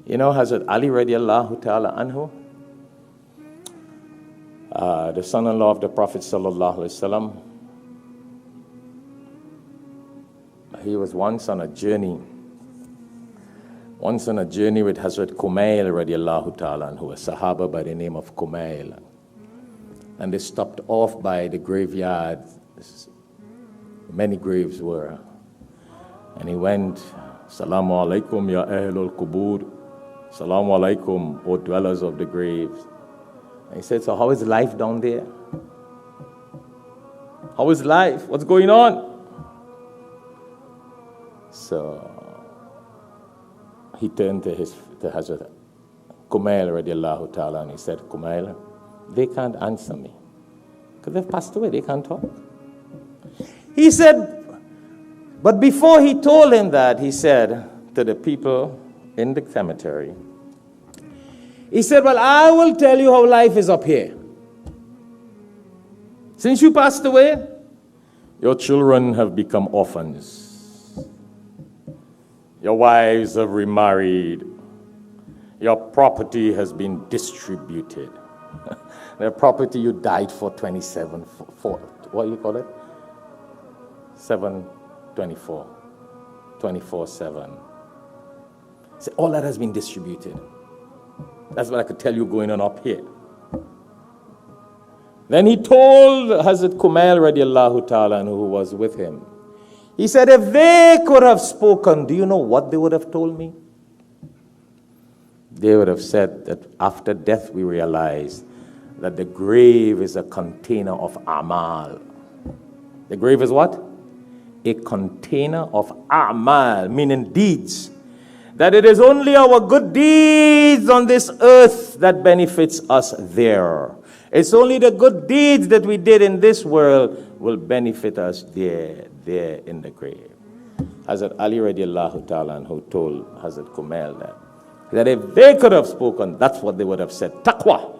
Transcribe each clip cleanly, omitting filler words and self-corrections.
You know Hazrat Ali radiallahu ta'ala anhu, the son-in-law of the Prophet sallallahu alaihi wasallam. He was once on a journey with Hazrat Kumail radiallahu ta'ala anhu, a Sahaba by the name of Kumail. And they stopped off by the graveyard. Many graves were. And he went, Salamu alaikum ya ahlul qubur. Salamu alaikum, O dwellers of the graves. And he said, so how is life down there? How is life? What's going on? So he turned to Hazrat Kumail radiallahu ta'ala and he said, Kumail, they can't answer me because they've passed away, they can't talk. He said, but before he told him that, he said to the people in the cemetery, he said, well, I will tell you how life is up here. Since you passed away, your children have become orphans. Your wives have remarried. Your property has been distributed. The property you died for 27, what do you call it? 724, 24/7. See, all that has been distributed. That's what I could tell you going on up here. Then he told Hazrat Kumail radiallahu ta'ala who was with him. He said, if they could have spoken, do you know what they would have told me? They would have said that after death we realize that the grave is a container of amal. The grave is what? A container of amal, meaning deeds. That it is only our good deeds on this earth that benefits us there. It's only the good deeds that we did in this world will benefit us there in the grave. Hazrat Ali radiallahu ta'ala who told Hazrat Kumail that if they could have spoken, that's what they would have said. Taqwa.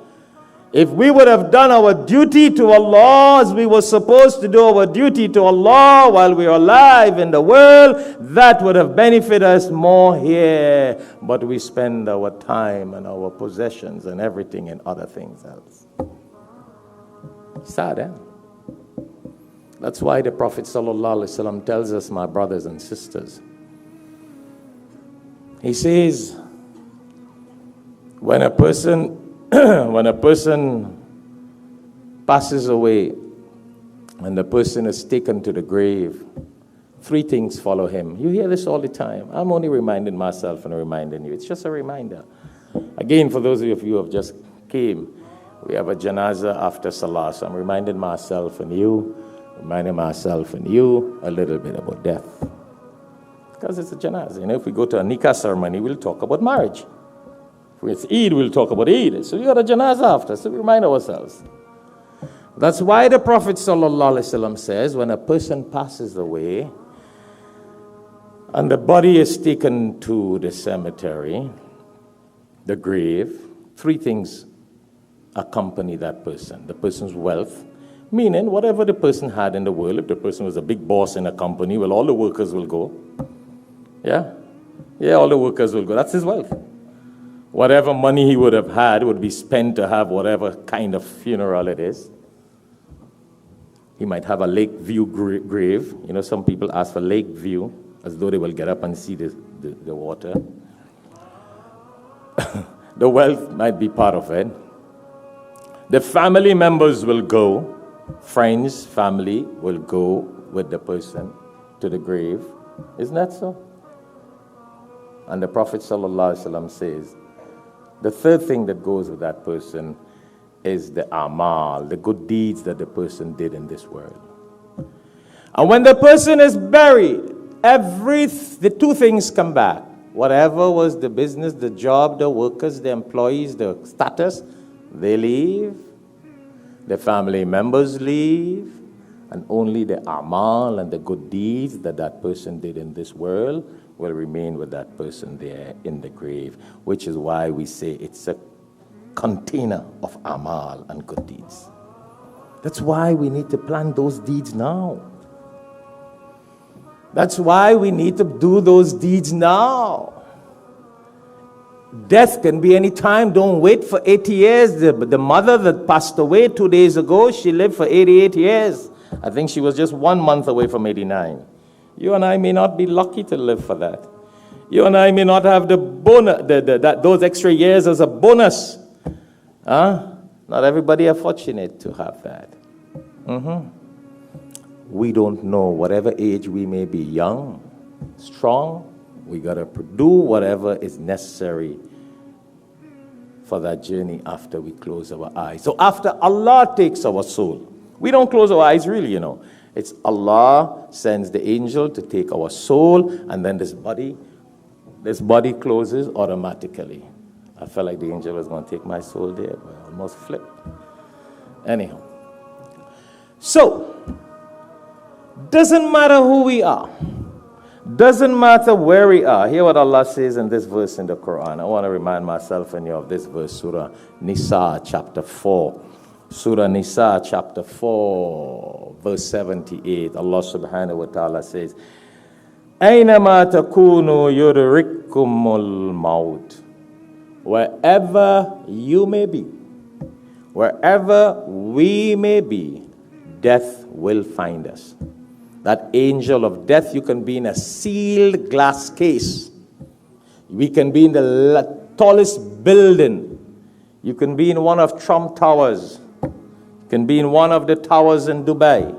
If we would have done our duty to Allah as we were supposed to do our duty to Allah while we are alive in the world, that would have benefited us more here. But we spend our time and our possessions and everything in other things else. Sad, eh? That's why the Prophet ﷺ tells us, my brothers and sisters, he says, when a person passes away and the person is taken to the grave, three things follow him. You hear this all the time. I'm only reminding myself and reminding you. It's just a reminder. Again, for those of you who have just came, we have a janazah after Salah. So I'm reminding myself and you a little bit about death. Because it's a janazah. You know, if we go to a nikah ceremony, we'll talk about marriage. If it's Eid, we'll talk about Eid. So you got a janazah after, so we remind ourselves. That's why the Prophet ﷺ says, when a person passes away and the body is taken to the cemetery, the grave, three things accompany that person. The person's wealth, meaning whatever the person had in the world. If the person was a big boss in a company, well, all the workers will go. Yeah, all the workers will go. That's his wealth. Whatever money he would have had would be spent to have whatever kind of funeral it is. He might have a lake view grave. You know, some people ask for lake view as though they will get up and see the water. The wealth might be part of it. The family members will go. Friends, family will go with the person to the grave. Isn't that so? And the Prophet ﷺ says, the third thing that goes with that person is the amal, the good deeds that the person did in this world. And when the person is buried, the two things come back. Whatever was the business, the job, the workers, the employees, the status, they leave. The family members leave. And only the amal and the good deeds that that person did in this world will remain with that person there in the grave, which is why we say it's a container of amal and good deeds. That's why we need to plan those deeds now. That's why we need to do those deeds now. Death can be any time. Don't wait for 80 years. The mother that passed away 2 days ago, she lived for 88 years. I think she was just 1 month away from 89. You and I may not be lucky to live for that. You and I may not have the bonus, those extra years as a bonus. Not everybody are fortunate to have that. We don't know. Whatever age we may be, young, strong, we got to do whatever is necessary for that journey after we close our eyes. So after Allah takes our soul, we don't close our eyes really, you know. It's Allah sends the angel to take our soul, and then this body closes automatically. I felt like the angel was going to take my soul there, but I almost flipped. Anyhow. So, doesn't matter who we are. Doesn't matter where we are. Hear what Allah says in this verse in the Quran. I want to remind myself and you of this verse, Surah Nisa, chapter 4. Surah Nisa, chapter 4, verse 78. Allah subhanahu wa ta'ala says, أَيْنَمَا تَكُونُوا يُدْرِككُمُ الْمَوْتِ. Wherever you may be, wherever we may be, death will find us. That angel of death, you can be in a sealed glass case. We can be in the tallest building. You can be in one of Trump Towers. You can be in one of the towers in Dubai.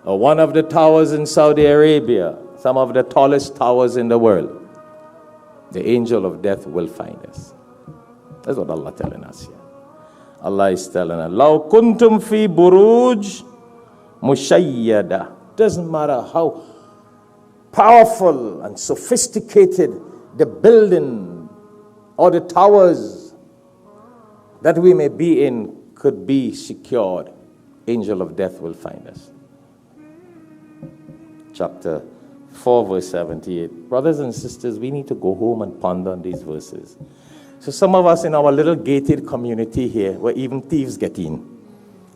Or one of the towers in Saudi Arabia. Some of the tallest towers in the world. The angel of death will find us. That's what Allah is telling us here. Allah is telling us, لَوْ كُنْتُمْ فِي بُرُوجٍ مُشَيَّدَةٍ. Doesn't matter how powerful and sophisticated the building or the towers that we may be in could be secured. Angel of death will find us. Chapter 4, verse 78. Brothers and sisters, we need to go home and ponder on these verses. So some of us in our little gated community here, where even thieves get in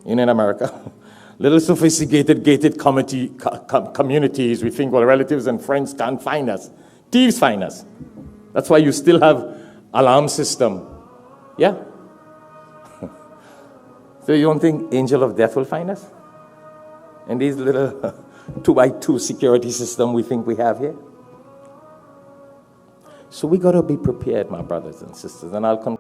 America, little sophisticated gated communities, we think, well, relatives and friends can't find us. Thieves find us. That's why you still have alarm system. Yeah? So you don't think angel of death will find us? In these little 2x2 security system we think we have here? So we got to be prepared, my brothers and sisters. And I'll come.